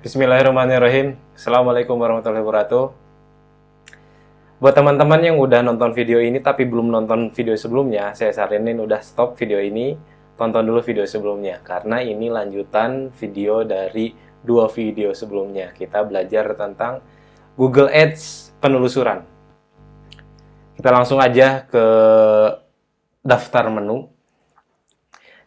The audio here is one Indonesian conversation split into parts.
Bismillahirrahmanirrahim. Assalamualaikum warahmatullahi wabarakatuh. Buat teman-teman yang udah nonton video ini tapi belum nonton video sebelumnya, saya saranin udah stop video ini, tonton dulu video sebelumnya. Karena ini lanjutan video dari dua video sebelumnya. Kita belajar tentang Google Ads penelusuran. Kita langsung aja ke daftar menu.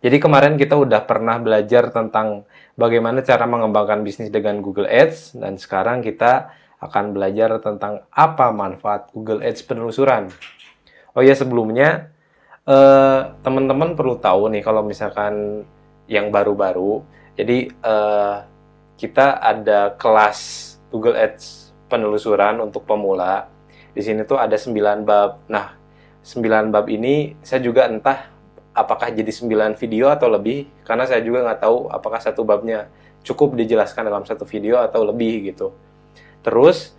Jadi kemarin kita udah pernah belajar tentang bagaimana cara mengembangkan bisnis dengan Google Ads, dan sekarang kita akan belajar tentang apa manfaat Google Ads penelusuran. Oh ya, sebelumnya teman-teman perlu tahu nih kalau misalkan yang baru-baru, jadi kita ada kelas Google Ads penelusuran untuk pemula. Di sini tuh ada 9 bab. Nah, 9 bab ini saya juga entah apakah jadi 9 video atau lebih, karena saya juga nggak tahu apakah satu babnya cukup dijelaskan dalam satu video atau lebih gitu. Terus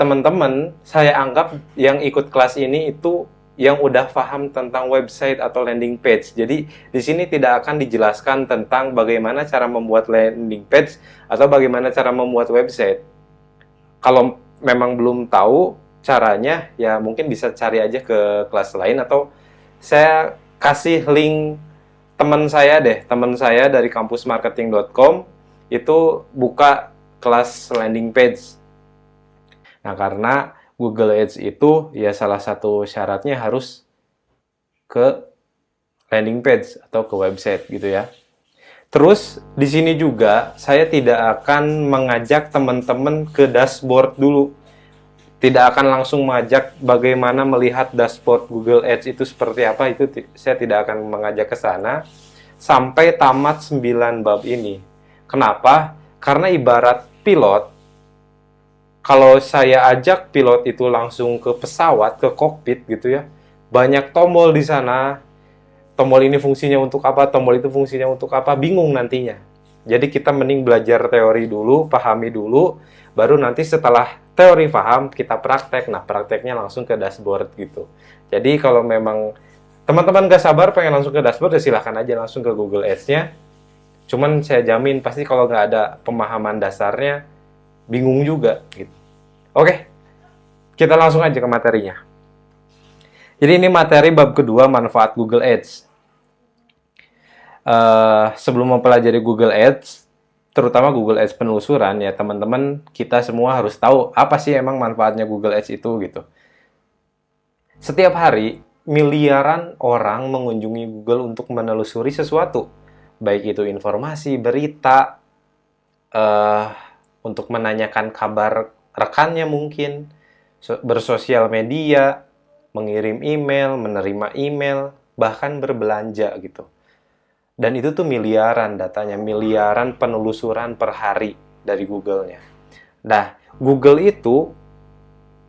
teman-teman saya anggap yang ikut kelas ini itu yang udah paham tentang website atau landing page. Jadi di sini tidak akan dijelaskan tentang bagaimana cara membuat landing page atau bagaimana cara membuat website. Kalau memang belum tahu caranya, ya mungkin bisa cari aja ke kelas lain, atau saya kasih link teman saya deh, teman saya dari kampusmarketing.com itu buka kelas landing page. Nah, karena Google Ads itu ya salah satu syaratnya harus ke landing page atau ke website gitu ya. Terus di sini juga saya tidak akan mengajak teman-teman ke dashboard dulu. Tidak akan langsung mengajak bagaimana melihat dashboard Google Ads itu seperti apa, itu saya tidak akan mengajak ke sana sampai tamat 9 bab ini. Kenapa? Karena ibarat pilot, kalau saya ajak pilot itu langsung ke pesawat, ke kokpit gitu ya, banyak tombol di sana. Tombol ini fungsinya untuk apa, tombol itu fungsinya untuk apa, bingung nantinya. Jadi kita mending belajar teori dulu, pahami dulu, baru nanti setelah teori paham, kita praktek. Nah, prakteknya langsung ke dashboard gitu. Jadi kalau memang teman-teman gak sabar pengen langsung ke dashboard, ya silahkan aja langsung ke Google Ads-nya. Cuman saya jamin pasti kalau nggak ada pemahaman dasarnya, bingung juga gitu. Oke, kita langsung aja ke materinya. Jadi ini materi bab kedua, manfaat Google Ads. Sebelum mempelajari Google Ads, terutama Google Ads penelusuran, ya teman-teman, kita semua harus tahu apa sih emang manfaatnya Google Ads itu gitu. Setiap hari, miliaran orang mengunjungi Google untuk menelusuri sesuatu. Baik itu informasi, berita, untuk menanyakan kabar rekannya mungkin, bersosial media, mengirim email, menerima email, bahkan berbelanja gitu. Dan itu tuh miliaran datanya, miliaran penelusuran per hari dari Google-nya. Nah, Google itu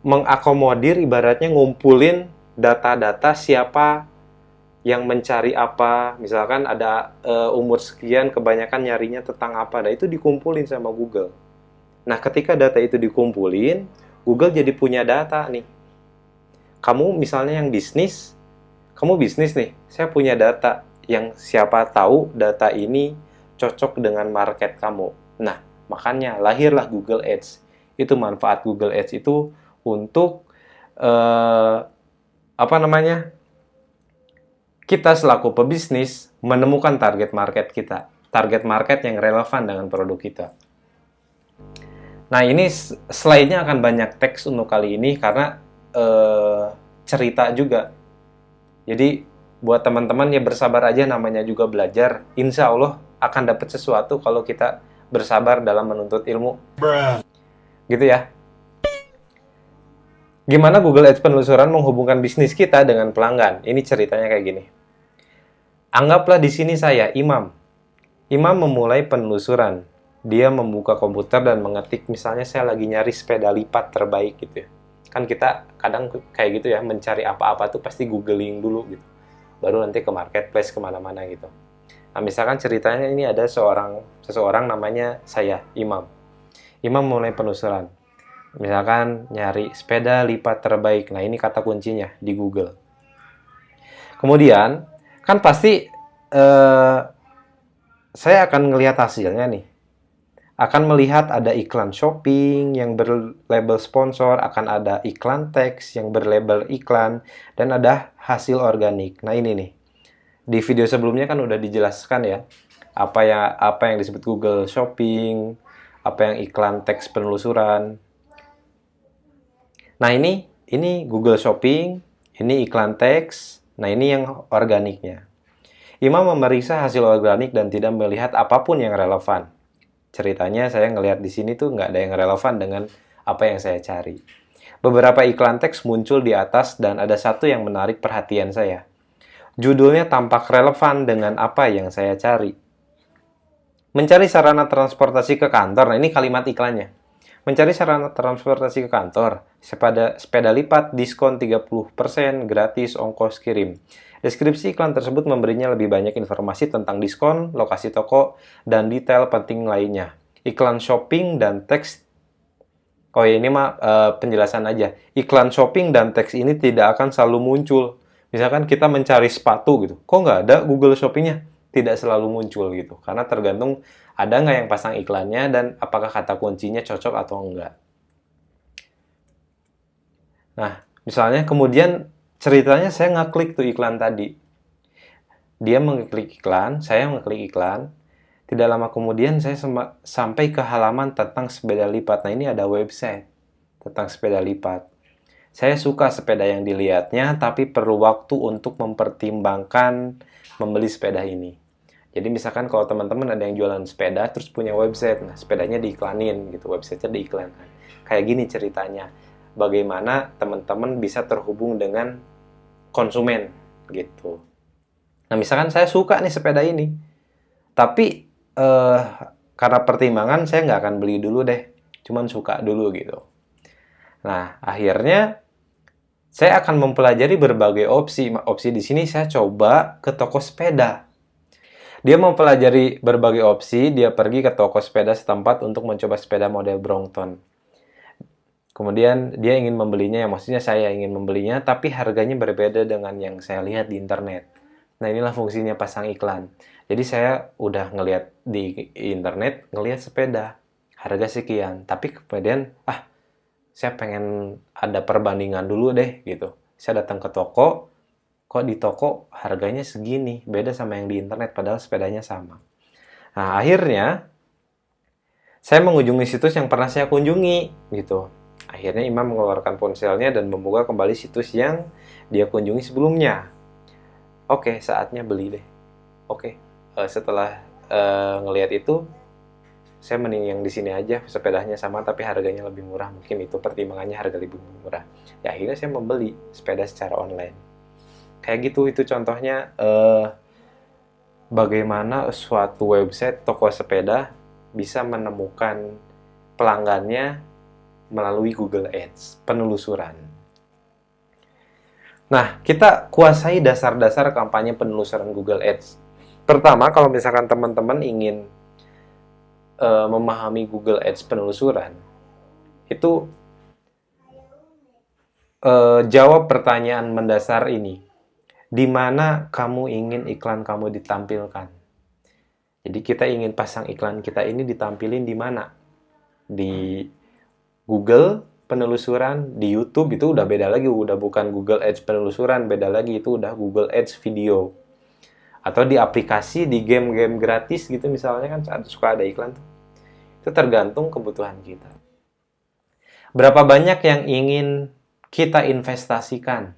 mengakomodir, ibaratnya ngumpulin data-data siapa yang mencari apa. Misalkan ada umur sekian, kebanyakan nyarinya tentang apa. Nah, itu dikumpulin sama Google. Nah, ketika data itu dikumpulin, Google jadi punya data nih. Kamu misalnya yang bisnis, kamu bisnis nih, saya punya data yang siapa tahu data ini cocok dengan market kamu. Nah, makanya lahirlah Google Ads. Itu manfaat Google Ads itu untuk kita selaku pebisnis menemukan target market kita, target market yang relevan dengan produk kita. Nah, ini slide-nya akan banyak teks untuk kali ini karena cerita juga. Jadi buat teman-teman ya bersabar aja, namanya juga belajar. Insya Allah akan dapat sesuatu kalau kita bersabar dalam menuntut ilmu. Gitu ya. Gimana Google Ads penelusuran menghubungkan bisnis kita dengan pelanggan? Ini ceritanya kayak gini. Anggaplah di sini saya, Imam. Imam memulai penelusuran. Dia membuka komputer dan mengetik, misalnya saya lagi nyari sepeda lipat terbaik gitu ya. Kan kita kadang kayak gitu ya, mencari apa-apa tuh pasti googling dulu gitu. Baru nanti ke marketplace, kemana-mana gitu. Nah, misalkan ceritanya ini ada seseorang namanya saya, Imam. Imam mulai penelusuran. Misalkan nyari sepeda lipat terbaik. Nah, ini kata kuncinya di Google. Kemudian, kan pasti saya akan ngelihat hasilnya nih. akan melihat ada iklan shopping yang berlabel sponsor, akan ada iklan teks yang berlabel iklan, dan ada hasil organik. Nah ini nih, di video sebelumnya kan udah dijelaskan ya, apa yang disebut Google Shopping, apa yang iklan teks penelusuran. Nah ini Google Shopping, ini iklan teks, nah ini yang organiknya. Imam memeriksa hasil organik dan tidak melihat apapun yang relevan. Ceritanya saya ngelihat di sini tuh nggak ada yang relevan dengan apa yang saya cari. Beberapa iklan teks muncul di atas dan ada satu yang menarik perhatian saya. Judulnya tampak relevan dengan apa yang saya cari. Mencari sarana transportasi ke kantor. Nah ini kalimat iklannya. Mencari sarana transportasi ke kantor. Sepeda lipat, diskon 30%, gratis, ongkos kirim. Deskripsi iklan tersebut memberinya lebih banyak informasi tentang diskon, lokasi toko, dan detail penting lainnya. Iklan shopping dan teks. Oh ya, ini mah penjelasan aja. Iklan shopping dan teks ini tidak akan selalu muncul. Misalkan kita mencari sepatu gitu. Kok nggak ada Google Shopping-nya? Tidak selalu muncul gitu. Karena tergantung ada nggak yang pasang iklannya dan apakah kata kuncinya cocok atau enggak. Nah, misalnya kemudian ceritanya saya ngeklik tuh iklan tadi. Dia mengklik iklan, saya mengklik iklan. Tidak lama kemudian saya sampai ke halaman tentang sepeda lipat. Nah, ini ada website tentang sepeda lipat. Saya suka sepeda yang dilihatnya, tapi perlu waktu untuk mempertimbangkan membeli sepeda ini. Jadi misalkan kalau teman-teman ada yang jualan sepeda, terus punya website, nah sepedanya diiklanin gitu, websitenya diiklankan. Kayak gini ceritanya, bagaimana teman-teman bisa terhubung dengan konsumen gitu. Nah misalkan saya suka nih sepeda ini, tapi karena pertimbangan saya nggak akan beli dulu deh, cuman suka dulu gitu. Nah akhirnya saya akan mempelajari berbagai opsi. Opsi di sini saya coba ke toko sepeda. Dia mempelajari berbagai opsi, dia pergi ke toko sepeda setempat untuk mencoba sepeda model Brompton. Kemudian dia ingin membelinya, ya maksudnya saya ingin membelinya, tapi harganya berbeda dengan yang saya lihat di internet. Nah inilah fungsinya pasang iklan. Jadi saya udah ngelihat di internet, ngelihat sepeda, harga sekian. Tapi kemudian, saya pengen ada perbandingan dulu deh gitu. Saya datang ke toko, kok di toko harganya segini, beda sama yang di internet, padahal sepedanya sama. Nah, akhirnya saya mengunjungi situs yang pernah saya kunjungi, gitu. Akhirnya Imam mengeluarkan ponselnya dan membuka kembali situs yang dia kunjungi sebelumnya. Oke, saatnya beli deh. Oke, setelah ngelihat itu, saya mending yang di sini aja, sepedanya sama tapi harganya lebih murah. Mungkin itu pertimbangannya harga lebih murah. Ya akhirnya saya membeli sepeda secara online. Kayak gitu, itu contohnya bagaimana suatu website toko sepeda bisa menemukan pelanggannya melalui Google Ads, penelusuran. Nah, kita kuasai dasar-dasar kampanye penelusuran Google Ads. Pertama, kalau misalkan teman-teman ingin memahami Google Ads penelusuran, itu jawab pertanyaan mendasar ini. Di mana kamu ingin iklan kamu ditampilkan? Jadi kita ingin pasang iklan kita ini ditampilin di mana? Di Google penelusuran, di YouTube itu udah beda lagi, udah bukan Google Ads penelusuran, beda lagi, itu udah Google Ads video. Atau di aplikasi, di game-game gratis gitu misalnya kan suka ada iklan tuh. Itu tergantung kebutuhan kita. Berapa banyak yang ingin kita investasikan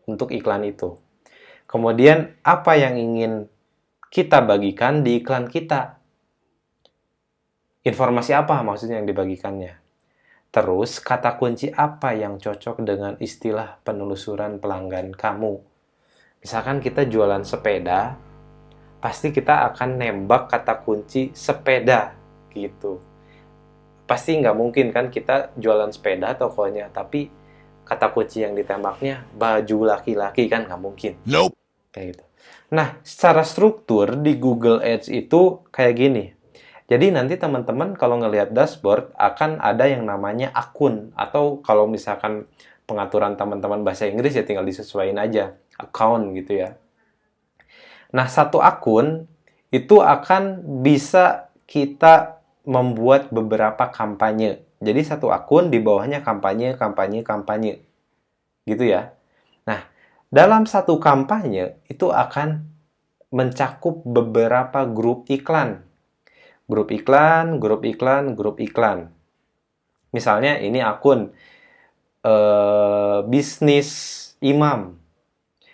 untuk iklan itu? Kemudian apa yang ingin kita bagikan di iklan kita? Informasi apa maksudnya yang dibagikannya? Terus kata kunci apa yang cocok dengan istilah penelusuran pelanggan kamu? Misalkan kita jualan sepeda, pasti kita akan nembak kata kunci sepeda gitu. Pasti nggak mungkin kan kita jualan sepeda tokonya, tapi kata kunci yang ditembaknya baju laki-laki, kan nggak mungkin. Nope. Kayak gitu. Nah, secara struktur di Google Ads itu kayak gini. Jadi nanti teman-teman kalau ngelihat dashboard akan ada yang namanya akun, atau kalau misalkan pengaturan teman-teman bahasa Inggris ya tinggal disesuaikan aja, account gitu ya. Nah, satu akun itu akan bisa kita membuat beberapa kampanye. Jadi satu akun di bawahnya kampanye, kampanye, kampanye. Gitu ya. Nah, dalam satu kampanye itu akan mencakup beberapa grup iklan. Grup iklan, grup iklan, grup iklan. Misalnya ini akun bisnis Imam.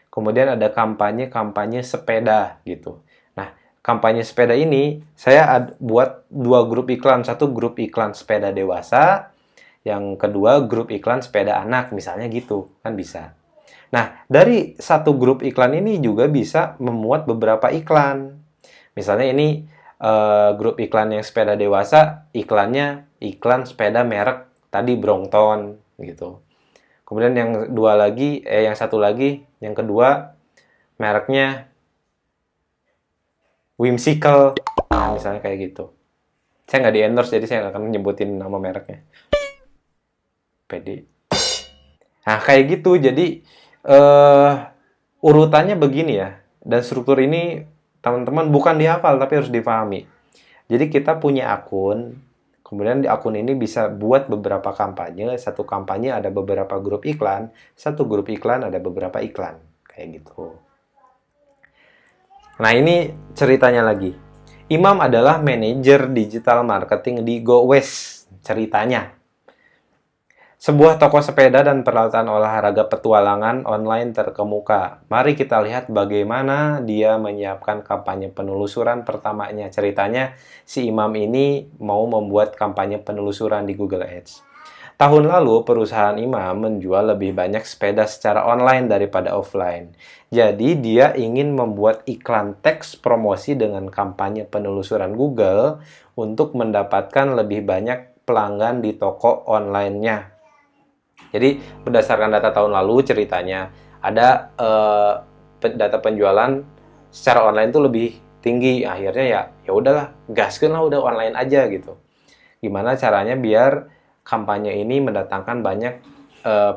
Kemudian ada kampanye-kampanye sepeda gitu. Nah, kampanye sepeda ini saya buat dua grup iklan. Satu grup iklan sepeda dewasa, yang kedua grup iklan sepeda anak, misalnya gitu. Kan bisa. Nah, dari satu grup iklan ini juga bisa memuat beberapa iklan. Misalnya ini grup iklan yang sepeda dewasa, iklannya iklan sepeda merek tadi Brompton gitu. Kemudian yang satu lagi, yang kedua mereknya Whimsical, nah, misalnya kayak gitu. Saya nggak di endorse, jadi saya nggak akan nyebutin nama mereknya. PD. Nah, kayak gitu. Jadi urutannya begini ya. Dan struktur ini teman-teman bukan dihafal tapi harus dipahami. Jadi kita punya akun, kemudian di akun ini bisa buat beberapa kampanye. Satu kampanye ada beberapa grup iklan, satu grup iklan ada beberapa iklan. Kayak gitu. Nah, ini ceritanya lagi. Imam adalah manajer digital marketing di GoWest. Ceritanya. Sebuah toko sepeda dan peralatan olahraga petualangan online terkemuka. Mari kita lihat bagaimana dia menyiapkan kampanye penelusuran pertamanya. Ceritanya, si Imam ini mau membuat kampanye penelusuran di Google Ads. Tahun lalu, perusahaan Imam menjual lebih banyak sepeda secara online daripada offline. Jadi, dia ingin membuat iklan teks promosi dengan kampanye penelusuran Google untuk mendapatkan lebih banyak pelanggan di toko online-nya. Jadi berdasarkan data tahun lalu ceritanya ada data penjualan secara online itu lebih tinggi. Akhirnya ya udahlah, gaskeun lah udah online aja gitu. Gimana caranya biar kampanye ini mendatangkan banyak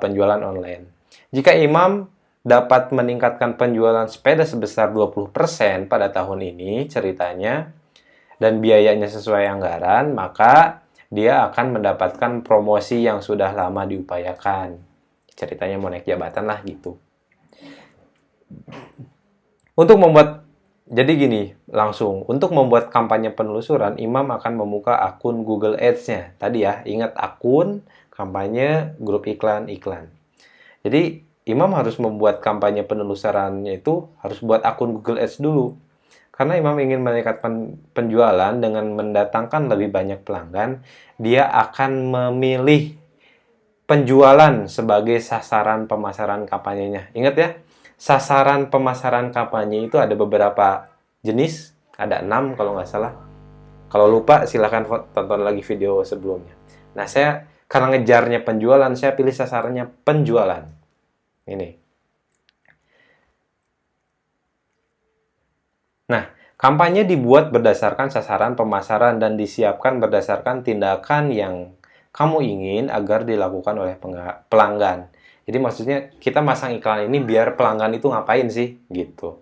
penjualan online. Jika Imam dapat meningkatkan penjualan sepeda sebesar 20% pada tahun ini ceritanya dan biayanya sesuai anggaran, maka dia akan mendapatkan promosi yang sudah lama diupayakan. Ceritanya mau naik jabatan lah gitu. Jadi gini, langsung. Untuk membuat kampanye penelusuran, Imam akan membuka akun Google Ads-nya. Tadi ya, ingat akun, kampanye, grup iklan, iklan. Jadi, Imam harus membuat kampanye penelusurannya itu harus buat akun Google Ads dulu. Karena Imam ingin meningkatkan penjualan dengan mendatangkan lebih banyak pelanggan, dia akan memilih penjualan sebagai sasaran pemasaran kampanyenya. Ingat ya, sasaran pemasaran kampanye itu ada beberapa jenis, ada 6 kalau nggak salah. Kalau lupa, silahkan tonton lagi video sebelumnya. Nah, saya karena ngejarnya penjualan, saya pilih sasarannya penjualan. Ini. Nah, kampanye dibuat berdasarkan sasaran pemasaran dan disiapkan berdasarkan tindakan yang kamu ingin agar dilakukan oleh pelanggan. Jadi maksudnya kita masang iklan ini biar pelanggan itu ngapain sih? Gitu.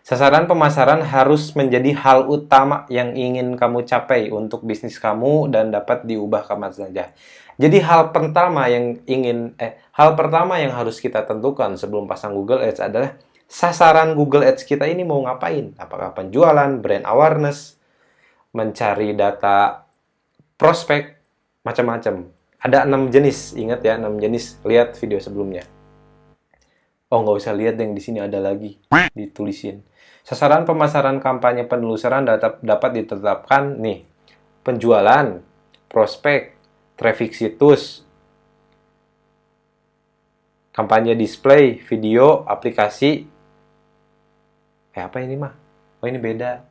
Sasaran pemasaran harus menjadi hal utama yang ingin kamu capai untuk bisnis kamu dan dapat diubah kapan saja. Jadi hal pertama yang harus kita tentukan sebelum pasang Google Ads adalah sasaran Google Ads kita ini mau ngapain? Apakah penjualan, brand awareness, mencari data prospek, macam-macam. Ada 6 jenis, ingat ya 6 jenis. Lihat video sebelumnya. Oh, nggak usah lihat yang di sini ada lagi, ditulisin. Sasaran pemasaran kampanye penelusuran dapat ditetapkan nih. Penjualan, prospek, traffic situs, kampanye display, video, aplikasi. Apa ini mah? Oh, ini beda.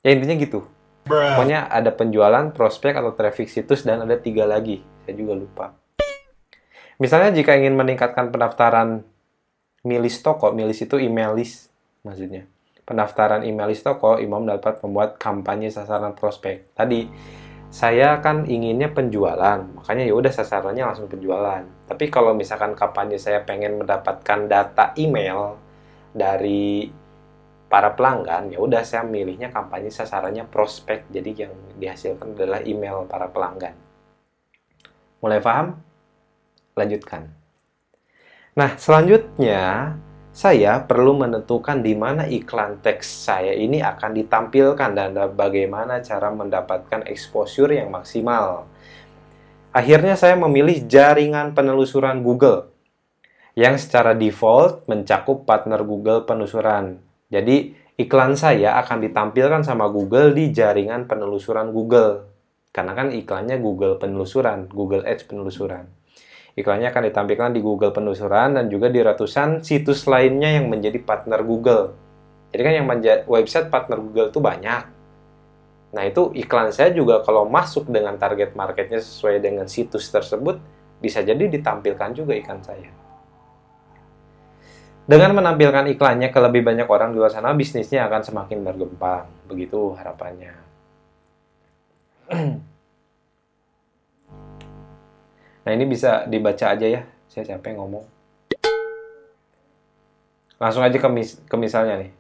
Ya intinya gitu. Pokoknya ada penjualan, prospek atau traffic situs dan ada 3 lagi. Saya juga lupa. Misalnya jika ingin meningkatkan pendaftaran milis toko, milis itu email list maksudnya. Pendaftaran email list toko, Imam dapat membuat kampanye sasaran prospek. Tadi saya kan inginnya penjualan, makanya ya udah sasarannya langsung penjualan. Tapi kalau misalkan kampanye saya pengen mendapatkan data email dari para pelanggan, ya udah saya milihnya kampanye sasarannya prospek. Jadi yang dihasilkan adalah email para pelanggan. Mulai paham? Lanjutkan. Nah, selanjutnya saya perlu menentukan di mana iklan teks saya ini akan ditampilkan dan bagaimana cara mendapatkan exposure yang maksimal. Akhirnya saya memilih jaringan penelusuran Google yang secara default mencakup partner Google penelusuran. Jadi, iklan saya akan ditampilkan sama Google di jaringan penelusuran Google. Karena kan iklannya Google penelusuran, Google Ads penelusuran. Iklannya akan ditampilkan di Google penelusuran dan juga di ratusan situs lainnya yang menjadi partner Google. Jadi kan yang website partner Google itu banyak. Nah, itu iklan saya juga kalau masuk dengan target marketnya sesuai dengan situs tersebut, bisa jadi ditampilkan juga iklan saya. Dengan menampilkan iklannya ke lebih banyak orang di luar sana, bisnisnya akan semakin berkembang. Begitu harapannya. Nah, ini bisa dibaca aja ya. Saya capek ngomong. Langsung aja ke misalnya nih.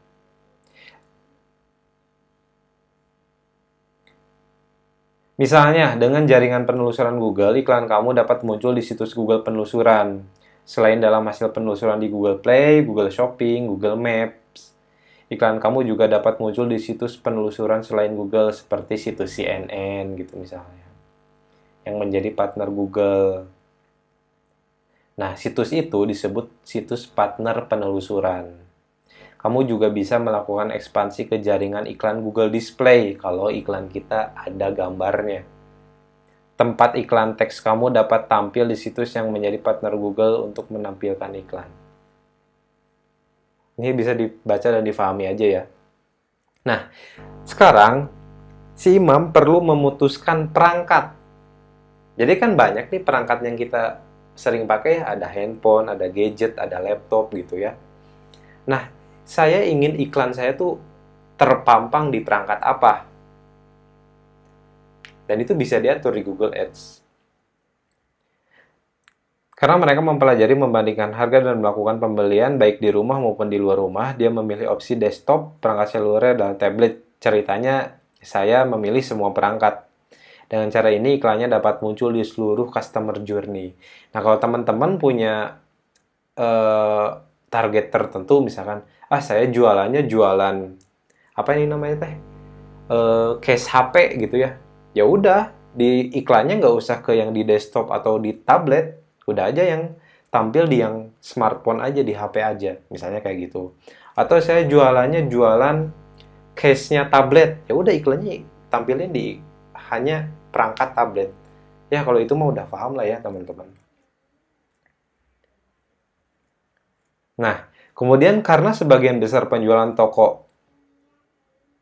Misalnya, dengan jaringan penelusuran Google, iklan kamu dapat muncul di situs Google penelusuran. Selain dalam hasil penelusuran di Google Play, Google Shopping, Google Maps, iklan kamu juga dapat muncul di situs penelusuran selain Google seperti situs CNN gitu misalnya, yang menjadi partner Google. Nah, situs itu disebut situs partner penelusuran. Kamu juga bisa melakukan ekspansi ke jaringan iklan Google Display kalau iklan kita ada gambarnya. Tempat iklan teks kamu dapat tampil di situs yang menjadi partner Google untuk menampilkan iklan. Ini bisa dibaca dan difahami aja ya. Nah, sekarang si imam perlu memutuskan perangkat. Jadi kan banyak nih perangkat yang kita sering pakai, ada handphone, ada gadget, ada laptop gitu ya. Nah, saya ingin iklan saya tuh terpampang di perangkat apa? Dan itu bisa diatur di Google Ads. Karena mereka mempelajari membandingkan harga dan melakukan pembelian baik di rumah maupun di luar rumah, dia memilih opsi desktop, perangkat seluler, dan tablet. Ceritanya, saya memilih semua perangkat. Dengan cara ini, iklannya dapat muncul di seluruh customer journey. Nah, kalau teman-teman punya target tertentu, misalkan, saya jualannya jualan, apa ini namanya teh? Case HP gitu ya. Ya udah, di iklannya nggak usah ke yang di desktop atau di tablet, udah aja yang tampil di yang smartphone aja, di HP aja, misalnya kayak gitu. Atau saya jualannya jualan case-nya tablet, ya udah iklannya tampilnya di hanya perangkat tablet. Ya kalau itu mah udah paham lah ya teman-teman. Nah, kemudian karena sebagian besar penjualan toko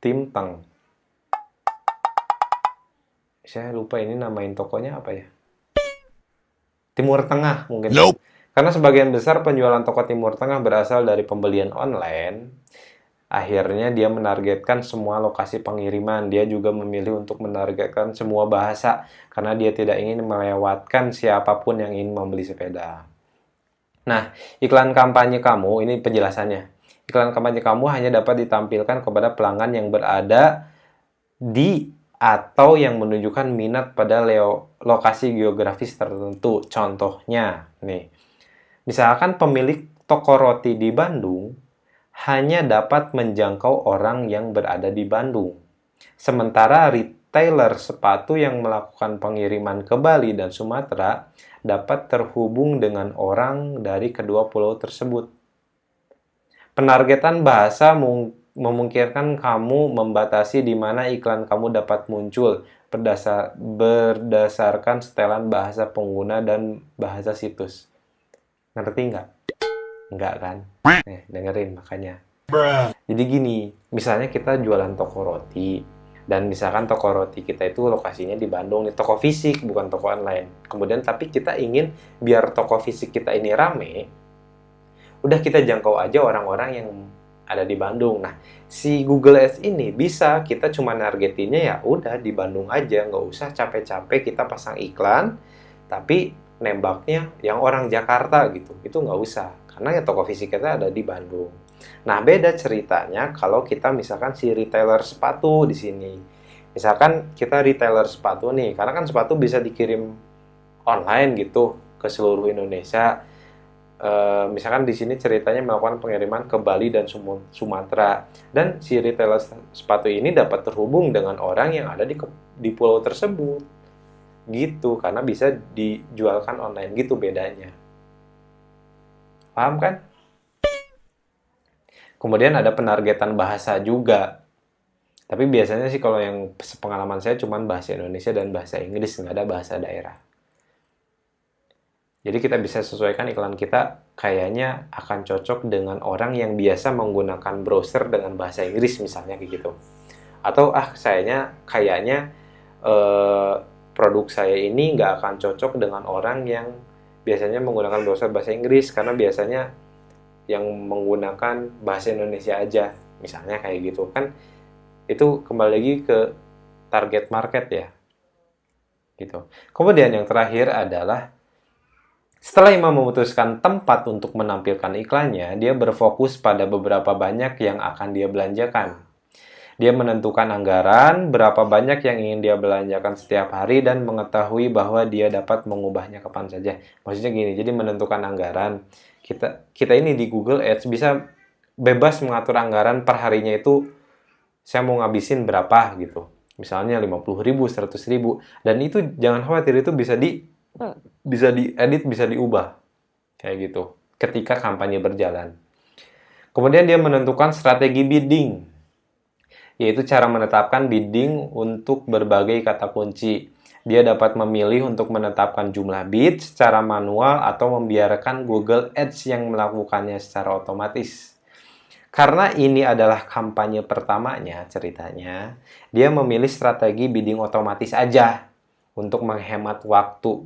Timtang, saya lupa ini namain tokonya apa ya? Timur Tengah mungkin. Nope. Karena sebagian besar penjualan toko Timur Tengah berasal dari pembelian online, akhirnya dia menargetkan semua lokasi pengiriman. Dia juga memilih untuk menargetkan semua bahasa, karena dia tidak ingin melewatkan siapapun yang ingin membeli sepeda. Nah, iklan kampanye kamu, ini penjelasannya. Iklan kampanye kamu hanya dapat ditampilkan kepada pelanggan yang berada di atau yang menunjukkan minat pada lokasi geografis tertentu. Contohnya, nih, misalkan pemilik toko roti di Bandung hanya dapat menjangkau orang yang berada di Bandung. Sementara retailer sepatu yang melakukan pengiriman ke Bali dan Sumatera dapat terhubung dengan orang dari kedua pulau tersebut. Penargetan bahasa memungkinkan kamu membatasi di mana iklan kamu dapat muncul berdasarkan setelan bahasa pengguna dan bahasa situs. Ngerti nggak? Nggak kan? Dengerin makanya. Jadi gini, misalnya kita jualan toko roti, dan misalkan toko roti kita itu lokasinya di Bandung, nih toko fisik bukan toko online. Kemudian tapi kita ingin biar toko fisik kita ini rame, udah kita jangkau aja orang-orang yang ada di Bandung. Nah, si Google Ads ini bisa kita cuma nargetinnya ya udah di Bandung aja, nggak usah capek-capek kita pasang iklan, tapi nembaknya yang orang Jakarta gitu, itu nggak usah, karena ya toko fisik kita ada di Bandung. Nah, beda ceritanya kalau kita misalkan si retailer sepatu di sini. Misalkan kita retailer sepatu nih, karena kan sepatu bisa dikirim online gitu ke seluruh Indonesia. Misalkan di sini ceritanya melakukan pengiriman ke Bali dan Sumatera, dan si retailer sepatu ini dapat terhubung dengan orang yang ada di pulau tersebut gitu, karena bisa dijualkan online gitu bedanya. Paham kan? Kemudian ada penargetan bahasa juga. Tapi biasanya sih kalau yang pengalaman saya cuma bahasa Indonesia dan bahasa Inggris, nggak ada bahasa daerah. Jadi kita bisa sesuaikan iklan kita kayaknya akan cocok dengan orang yang biasa menggunakan browser dengan bahasa Inggris misalnya kayak gitu. Atau kayaknya produk saya ini nggak akan cocok dengan orang yang biasanya menggunakan browser bahasa Inggris, karena biasanya yang menggunakan bahasa Indonesia aja. Misalnya kayak gitu kan. Itu kembali lagi ke target market ya. Gitu. Kemudian yang terakhir adalah setelah Imam memutuskan tempat untuk menampilkan iklannya, dia berfokus pada beberapa banyak yang akan dia belanjakan. Dia menentukan anggaran, berapa banyak yang ingin dia belanjakan setiap hari, dan mengetahui bahwa dia dapat mengubahnya kapan saja. Maksudnya gini, jadi menentukan anggaran. Kita ini di Google Ads bisa bebas mengatur anggaran per harinya itu, saya mau ngabisin berapa gitu. Misalnya 50.000, 100.000. Dan itu jangan khawatir, itu bisa diedit, bisa diubah. Kayak gitu. Ketika kampanye berjalan. Kemudian dia menentukan strategi bidding. Yaitu cara menetapkan bidding untuk berbagai kata kunci. Dia dapat memilih untuk menetapkan jumlah bid secara manual atau membiarkan Google Ads yang melakukannya secara otomatis. Karena ini adalah kampanye pertamanya ceritanya, dia memilih strategi bidding otomatis aja untuk menghemat waktu.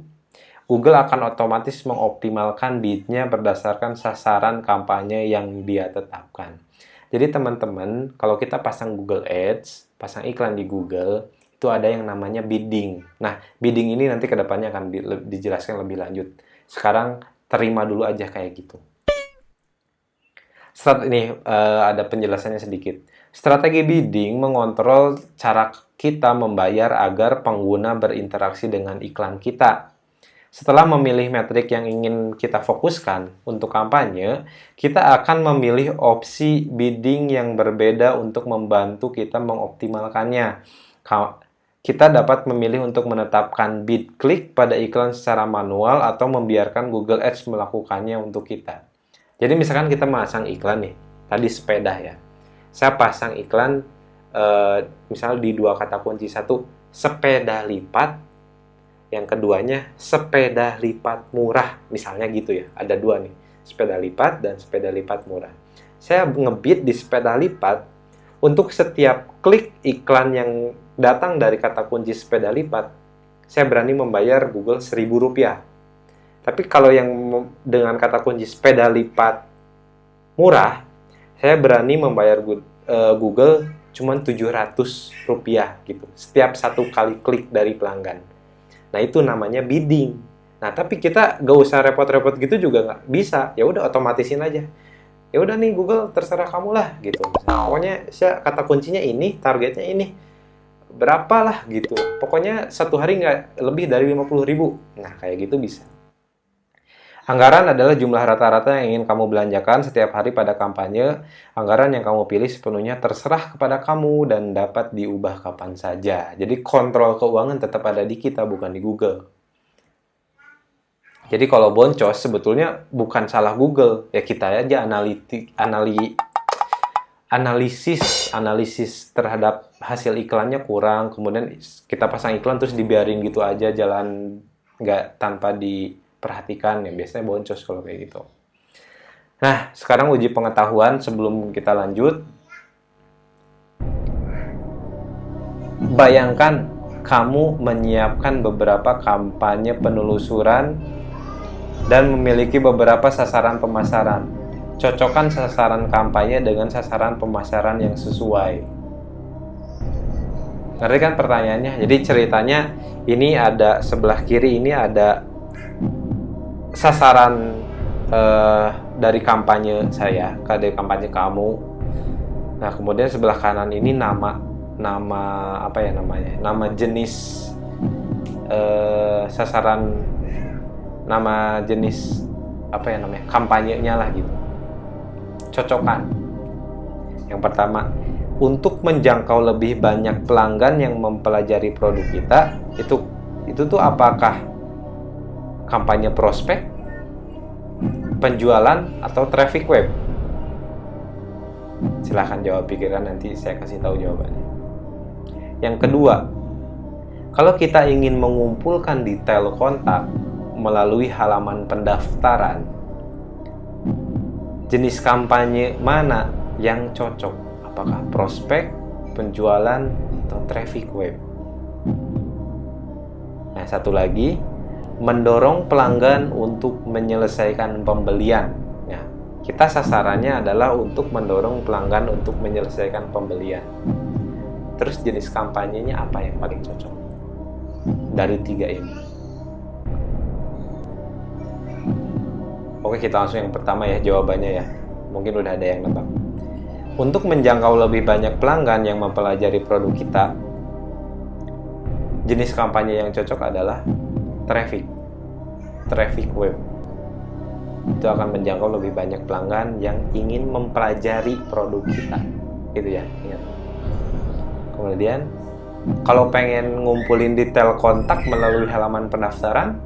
Google akan otomatis mengoptimalkan bidnya berdasarkan sasaran kampanye yang dia tetapkan. Jadi teman-teman, kalau kita pasang Google Ads, pasang iklan di Google, itu ada yang namanya bidding. Nah, bidding ini nanti ke depannya akan dijelaskan lebih lanjut. Sekarang terima dulu aja kayak gitu. Ada penjelasannya sedikit. Strategi bidding mengontrol cara kita membayar agar pengguna berinteraksi dengan iklan kita. Setelah memilih metrik yang ingin kita fokuskan untuk kampanye, kita akan memilih opsi bidding yang berbeda untuk membantu kita mengoptimalkannya. Kita dapat memilih untuk menetapkan bid klik pada iklan secara manual atau membiarkan Google Ads melakukannya untuk kita. Jadi misalkan kita masang iklan nih, tadi sepeda ya. Saya pasang iklan, misal di dua kata kunci, satu sepeda lipat, yang keduanya sepeda lipat murah, misalnya gitu ya. Ada dua nih, sepeda lipat dan sepeda lipat murah. Saya ngebid di sepeda lipat, untuk setiap klik iklan yang datang dari kata kunci sepeda lipat, saya berani membayar Google Rp1.000. Tapi kalau yang dengan kata kunci sepeda lipat murah, saya berani membayar Google cuma Rp700 gitu. Setiap satu kali klik dari pelanggan. Nah, itu namanya bidding. Nah, tapi kita gak usah repot-repot gitu juga nggak bisa. Ya udah otomatisin aja. Ya udah nih Google, terserah kamu lah gitu. Pokoknya kata kuncinya ini, targetnya ini. Berapalah gitu. Pokoknya satu hari nggak lebih dari 50.000. Nah, kayak gitu bisa. Anggaran adalah jumlah rata-rata yang ingin kamu belanjakan setiap hari pada kampanye. Anggaran yang kamu pilih sepenuhnya terserah kepada kamu dan dapat diubah kapan saja. Jadi kontrol keuangan tetap ada di kita, bukan di Google. Jadi kalau boncos sebetulnya bukan salah Google. Ya kita aja analisis terhadap hasil iklannya kurang. Kemudian kita pasang iklan terus dibiarin gitu aja, jalan nggak tanpa diperhatikan, ya biasanya boncos kalau kayak gitu. Nah, sekarang uji pengetahuan sebelum kita lanjut. Bayangkan kamu menyiapkan beberapa kampanye penelusuran dan memiliki beberapa sasaran pemasaran. Cocokkan sasaran kampanye dengan sasaran pemasaran yang sesuai. Ngerti kan pertanyaannya? Jadi ceritanya ini ada sebelah kiri, ini ada sasaran dari kampanye saya, dari kampanye kamu. Nah, kemudian sebelah kanan ini nama apa ya namanya? Nama jenis sasaran, nama jenis apa ya namanya? Kampanyenya lah gitu. Cocokan. Yang pertama, untuk menjangkau lebih banyak pelanggan yang mempelajari produk kita, itu tuh apakah kampanye prospek, penjualan, atau traffic web? Silahkan jawab pikiran, nanti saya kasih tahu jawabannya. Yang kedua, kalau kita ingin mengumpulkan detail kontak melalui halaman pendaftaran, jenis kampanye mana yang cocok? Apakah prospek, penjualan, atau traffic web? Nah, satu lagi, mendorong pelanggan untuk menyelesaikan pembelian. Nah, kita sasarannya adalah untuk mendorong pelanggan untuk menyelesaikan pembelian. Terus jenis kampanyenya apa yang paling cocok dari 3 ini? Oke, kita langsung yang pertama ya, jawabannya ya. Mungkin udah ada yang nebak. Untuk menjangkau lebih banyak pelanggan yang mempelajari produk kita, jenis kampanye yang cocok adalah traffic web. Itu akan menjangkau lebih banyak pelanggan yang ingin mempelajari produk kita, gitu ya. Ingat. Kemudian, kalau pengen ngumpulin detail kontak melalui halaman pendaftaran,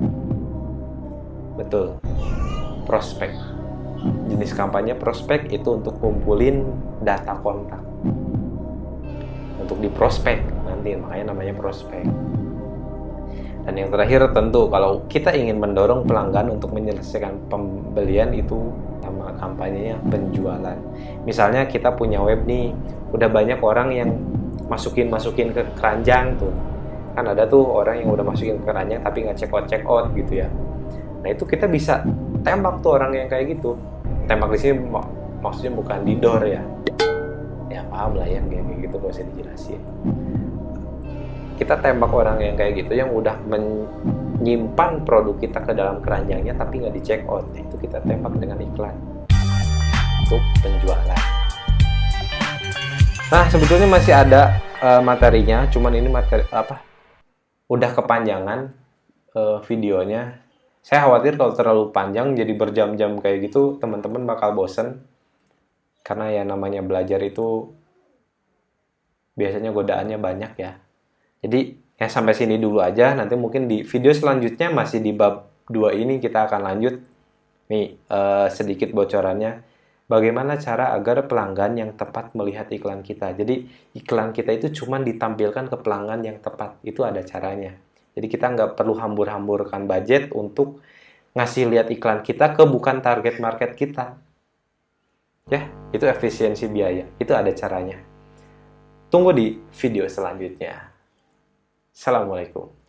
betul, prospek. Jenis kampanye prospek itu untuk kumpulin data kontak, untuk di prospek nanti, makanya namanya prospek. Dan yang terakhir, tentu kalau kita ingin mendorong pelanggan untuk menyelesaikan pembelian, itu nama kampanyenya penjualan. Misalnya kita punya web nih, udah banyak orang yang masukin ke keranjang tuh. Kan ada tuh orang yang udah masukin ke keranjang tapi nggak check out gitu ya. Nah, itu kita bisa tembak tuh orang yang kayak gitu. Tembak di sini maksudnya bukan di door ya. Ya paham lah ya, kayak gitu gak usah dijelasin. Kita tembak orang yang kayak gitu, yang udah menyimpan produk kita ke dalam keranjangnya tapi nggak di check out. Itu kita tembak dengan iklan untuk penjualan. Nah, sebetulnya masih ada materinya, cuman ini udah kepanjangan videonya. Saya khawatir kalau terlalu panjang jadi berjam-jam kayak gitu, teman-teman bakal bosen. Karena ya namanya belajar itu biasanya godaannya banyak ya. Jadi ya sampai sini dulu aja, nanti mungkin di video selanjutnya masih di bab 2 ini kita akan lanjut. Nih sedikit bocorannya, bagaimana cara agar pelanggan yang tepat melihat iklan kita. Jadi iklan kita itu cuma ditampilkan ke pelanggan yang tepat, itu ada caranya. Jadi kita nggak perlu hambur-hamburkan budget untuk ngasih lihat iklan kita ke bukan target market kita. Ya, itu efisiensi biaya, itu ada caranya. Tunggu di video selanjutnya. Assalamualaikum.